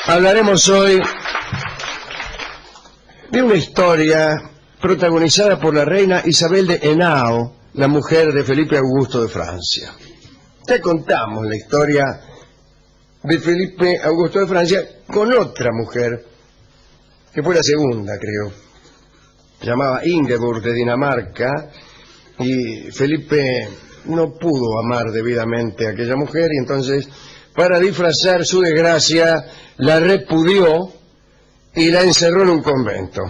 Hablaremos hoy de una historia protagonizada por la reina Isabel de Henao, la mujer de Felipe Augusto de Francia. Ya contamos la historia de Felipe Augusto de Francia con otra mujer, que fue la segunda, creo. Se llamaba Ingeborg de Dinamarca, y Felipe no pudo amar debidamente a aquella mujer, y entonces, para disfrazar su desgracia, la repudió y la encerró en un convento.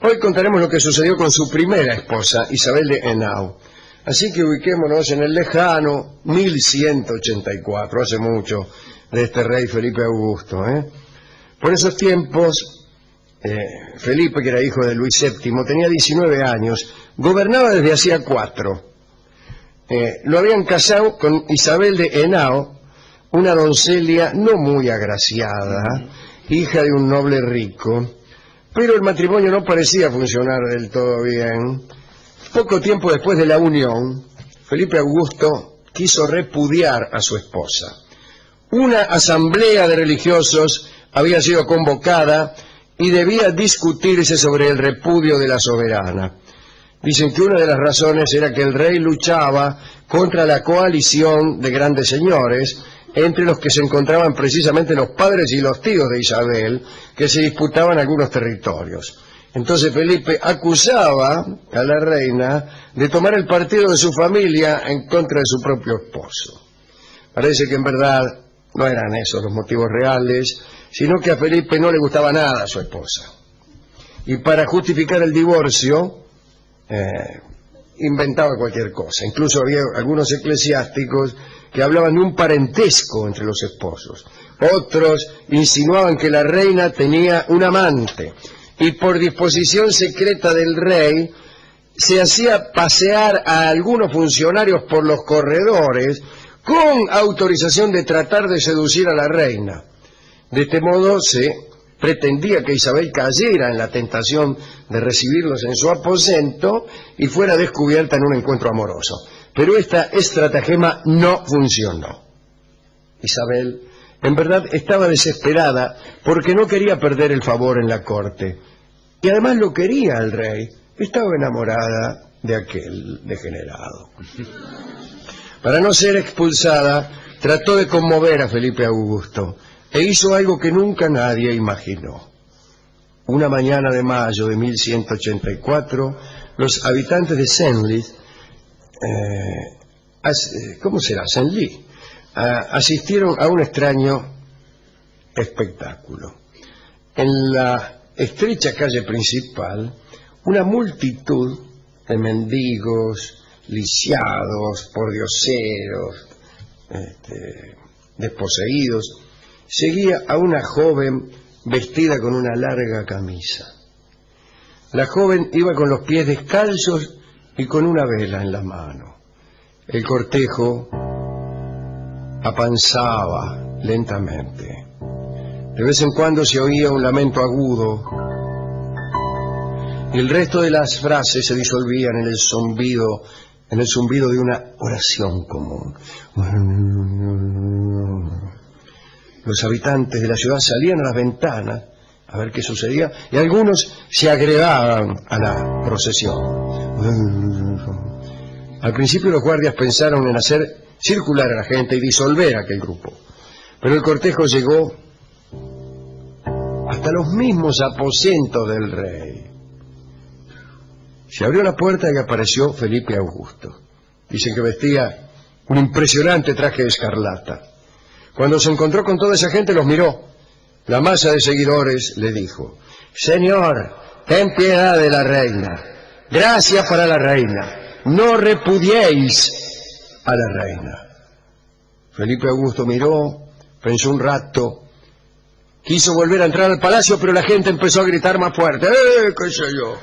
Hoy contaremos lo que sucedió con su primera esposa, Isabel de Henao. Así que ubiquémonos en el lejano 1184, hace mucho, de este rey Felipe Augusto. Por esos tiempos, Felipe, que era hijo de Luis VII, tenía 19 años, gobernaba desde hacía 4. Lo habían casado con Isabel de Henao, una doncella no muy agraciada, hija de un noble rico, pero el matrimonio no parecía funcionar del todo bien. Poco tiempo después de la unión, Felipe Augusto quiso repudiar a su esposa. Una asamblea de religiosos había sido convocada y debía discutirse sobre el repudio de la soberana. Dicen que una de las razones era que el rey luchaba contra la coalición de grandes señores, entre los que se encontraban precisamente los padres y los tíos de Isabel, que se disputaban algunos territorios. Entonces Felipe acusaba a la reina de tomar el partido de su familia en contra de su propio esposo. Parece que en verdad no eran esos los motivos reales, sino que a Felipe no le gustaba nada a su esposa. Y para justificar el divorcio, inventaba cualquier cosa. Incluso había algunos eclesiásticos que hablaban de un parentesco entre los esposos. Otros insinuaban que la reina tenía un amante y por disposición secreta del rey se hacía pasear a algunos funcionarios por los corredores con autorización de tratar de seducir a la reina. De este modo se pretendía que Isabel cayera en la tentación de recibirlos en su aposento y fuera descubierta en un encuentro amoroso. Pero esta estratagema no funcionó. Isabel, en verdad, estaba desesperada porque no quería perder el favor en la corte. Y además lo quería el rey. Estaba enamorada de aquel degenerado. Para no ser expulsada, trató de conmover a Felipe Augusto e hizo algo que nunca nadie imaginó. Una mañana de mayo de 1184, los habitantes de Senlis, ¿cómo será? Senlis, asistieron a un extraño espectáculo. En la estrecha calle principal, una multitud de mendigos, lisiados, pordioseros, desposeídos, seguía a una joven vestida con una larga camisa. La joven iba con los pies descalzos y con una vela en la mano. El cortejo avanzaba lentamente. De vez en cuando se oía un lamento agudo y el resto de las frases se disolvían en el zumbido de una oración común. Los habitantes de la ciudad salían a las ventanas a ver qué sucedía y algunos se agregaban a la procesión. Al principio los guardias pensaron en hacer circular a la gente y disolver aquel grupo, pero el cortejo llegó hasta los mismos aposentos del rey. Se abrió la puerta y apareció Felipe Augusto. Dicen que vestía un impresionante traje de escarlata. Cuando se encontró con toda esa gente, los miró. La masa de seguidores le dijo: «Señor, ten piedad de la reina. Gracias para la reina. No repudiéis a la reina». Felipe Augusto miró, pensó un rato, quiso volver a entrar al palacio, pero la gente empezó a gritar más fuerte: «¡Qué sé yo!».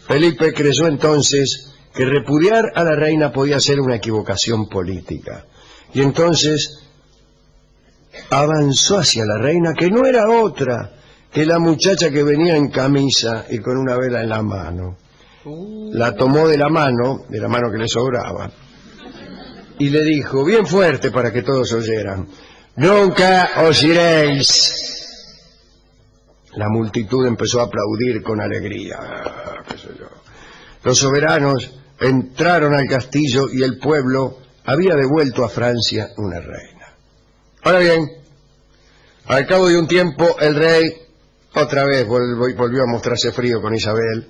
Felipe creyó entonces que repudiar a la reina podía ser una equivocación política. Y entonces avanzó hacia la reina, que no era otra que la muchacha que venía en camisa y con una vela en la mano. La tomó de la mano que le sobraba, y le dijo, bien fuerte para que todos oyeran, «Nunca os iréis». La multitud empezó a aplaudir con alegría. Qué sé yo. Los soberanos entraron al castillo y el pueblo había devuelto a Francia una reina. Ahora bien, al cabo de un tiempo el rey otra vez volvió a mostrarse frío con Isabel.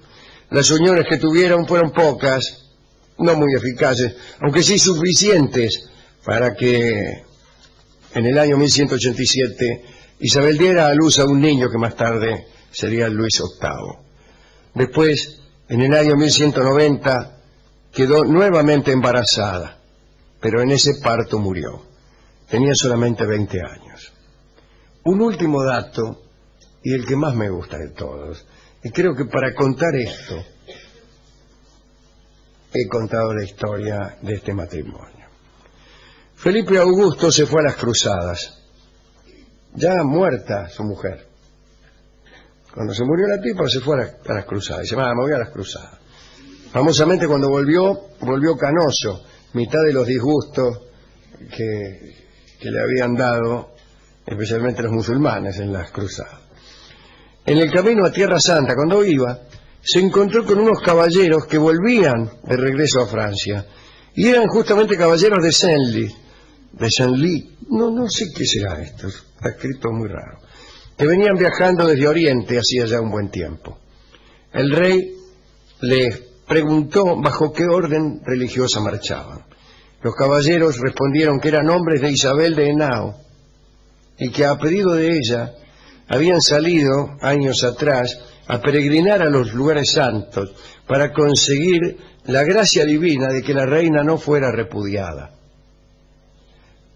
Las uniones que tuvieron fueron pocas, no muy eficaces, aunque sí suficientes para que en el año 1187 Isabel diera a luz a un niño que más tarde sería Luis VIII. Después, en el año 1190, quedó nuevamente embarazada, pero en ese parto murió. Tenía solamente 20 años. Un último dato, y el que más me gusta de todos, y creo que para contar esto, he contado la historia de este matrimonio. Felipe Augusto se fue a las cruzadas, ya muerta su mujer. Cuando se murió la tipa se fue a las cruzadas, dice, me voy a las cruzadas. Famosamente cuando volvió canoso, mitad de los disgustos que le habían dado, especialmente los musulmanes en las cruzadas. En el camino a Tierra Santa, cuando iba, se encontró con unos caballeros que volvían de regreso a Francia, y eran justamente caballeros de Senlis, no sé qué será esto, está escrito muy raro, que venían viajando desde Oriente hacía ya un buen tiempo. El rey les preguntó bajo qué orden religiosa marchaban. Los caballeros respondieron que eran hombres de Isabel de Henao, y que a pedido de ella habían salido años atrás a peregrinar a los lugares santos para conseguir la gracia divina de que la reina no fuera repudiada.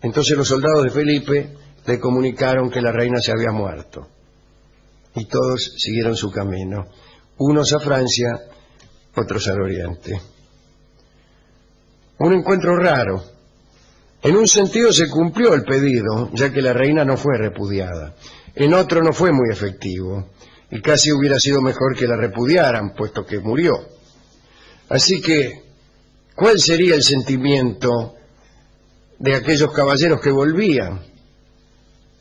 Entonces los soldados de Felipe le comunicaron que la reina se había muerto, y todos siguieron su camino, unos a Francia, otros al Oriente. Un encuentro raro. En un sentido se cumplió el pedido, ya que la reina no fue repudiada. En otro no fue muy efectivo, y casi hubiera sido mejor que la repudiaran, puesto que murió. Así que, ¿cuál sería el sentimiento de aquellos caballeros que volvían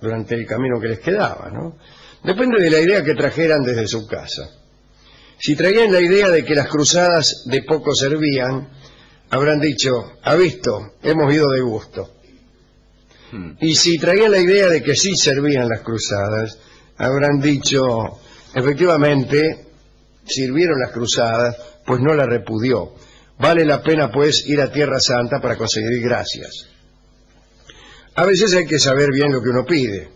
durante el camino que les quedaba, ¿no? Depende de la idea que trajeran desde su casa. Si traían la idea de que las cruzadas de poco servían, habrán dicho, ha visto, hemos ido de gusto. Y si traían la idea de que sí servían las cruzadas, habrán dicho, efectivamente, sirvieron las cruzadas, pues no la repudió. Vale la pena, pues, ir a Tierra Santa para conseguir gracias. A veces hay que saber bien lo que uno pide.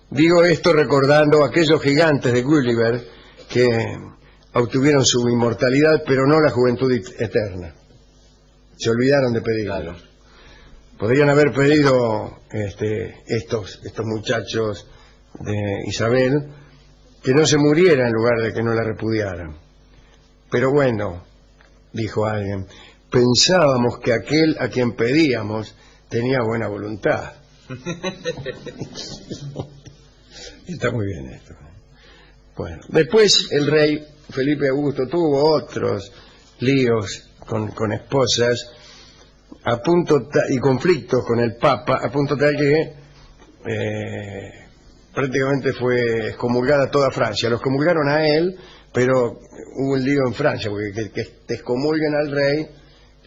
Digo esto recordando a aquellos gigantes de Gulliver que obtuvieron su inmortalidad, pero no la juventud eterna. Se olvidaron de pedirlo. Claro. Podrían haber pedido estos muchachos de Isabel que no se muriera en lugar de que no la repudiaran. Pero bueno, dijo alguien, pensábamos que aquel a quien pedíamos tenía buena voluntad. Está muy bien esto. Bueno, después el rey Felipe Augusto tuvo otros líos con esposas y conflictos con el Papa, a punto tal que prácticamente fue excomulgada toda Francia. Los excomulgaron a él, pero hubo un lío en Francia, porque que te excomulguen al rey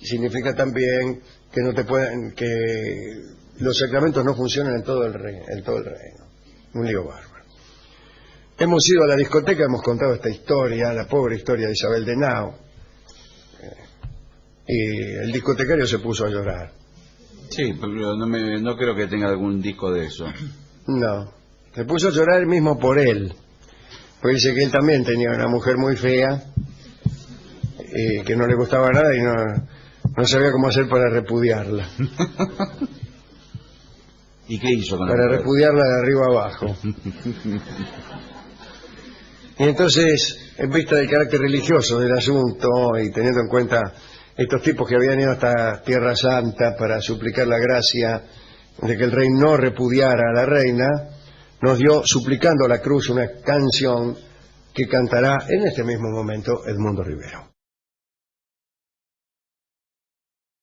significa también que no te pueden, que los sacramentos no funcionan en todo el reino. Un lío bárbaro. Hemos ido a la discoteca, hemos contado esta historia, la pobre historia de Isabel de Henao, y el discotecario se puso a llorar. Sí, pero no creo que tenga algún disco de eso. No, se puso a llorar él mismo por él, porque dice que él también tenía una mujer muy fea, que no le gustaba nada y no sabía cómo hacer para repudiarla. ¿Y qué hizo con para repudiarla de arriba abajo? Y entonces, en vista del carácter religioso del asunto y teniendo en cuenta estos tipos que habían ido hasta Tierra Santa para suplicar la gracia de que el rey no repudiara a la reina, nos dio, suplicando a la cruz, una canción que cantará en este mismo momento Edmundo Rivero.